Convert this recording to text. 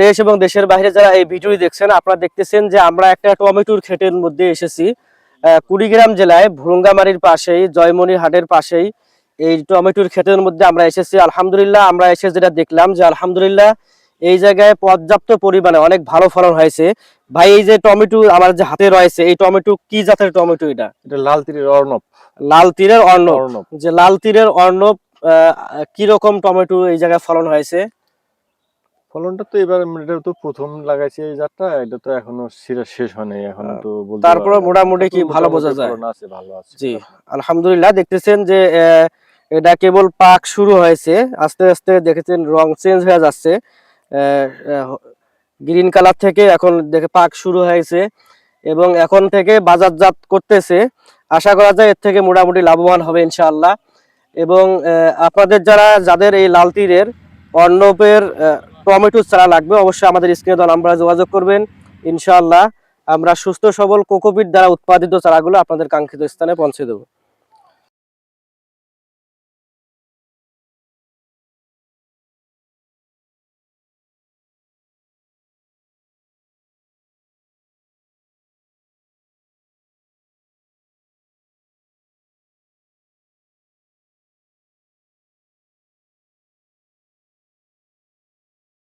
দেশ এবং দেশের বাইরে যারা এই ভিডিওটি দেখছেন, আপনারা দেখতেছেন যে আমরা একটা টমেটোর ক্ষেতের মধ্যে এসেছি। কুড়িগ্রাম জেলায় ভুরুঙ্গামারীর পাশেই, জয়মনি হাটের পাশেই এই টমেটোর ক্ষেতের মধ্যে আমরা এসেছি। আলহামদুলিল্লাহ, আমরা এসে যেটা দেখলাম যে আলহামদুলিল্লাহ এই জায়গায় পর্যাপ্ত পরিমাণে অনেক ভালো ফলন হয়েছে। ভাই, এই যে টমেটো আমার যে হাতে রয়েছে, এই টমেটো কি জাতের টমেটো? এটা লাল তীরের অর্ণব। লাল তীরের অর্ণব। যে লাল তীরের অর্ণব, কি রকম টমেটো এই জায়গায় ফলন হয়েছে? ফলনটা তো এবার এটা তো প্রথম লাগাইছে এই জাতটা, এটা তো এখনো শেষ হয় নাই, এখনো তো বলতে তারপরে পারবো না। মোটামুটি কি ভালো বোঝা যায়? ফলন আছে, ভালো আছে। জি, আলহামদুলিল্লাহ। দেখতেছেন যে এটা কেবল পাক শুরু হয়েছে, আস্তে আস্তে দেখেছেন রং চেঞ্জ হয়ে যাচ্ছে। গ্রিন কালার থেকে এখন দেখে পাক শুরু হয়েছে এবং এখন থেকে বাজারজাত করতেছে। আশা করা যায় এর থেকে মোটামুটি লাভবান হবে ইনশাআল্লাহ। এবং আপনাদের যাদের এই লাল তীরের অর্ণবের টমেটো চারা লাগবে, অবশ্যই আমাদের স্ক্রিনে দেওয়া নাম্বারে যোগাযোগ করবেন। ইনশাআল্লাহ আমরা সুস্থ সবল কোকোপিট দ্বারা উৎপাদিত চারাগুলো আপনাদের কাঙ্ক্ষিত স্থানে পৌঁছে দেবো।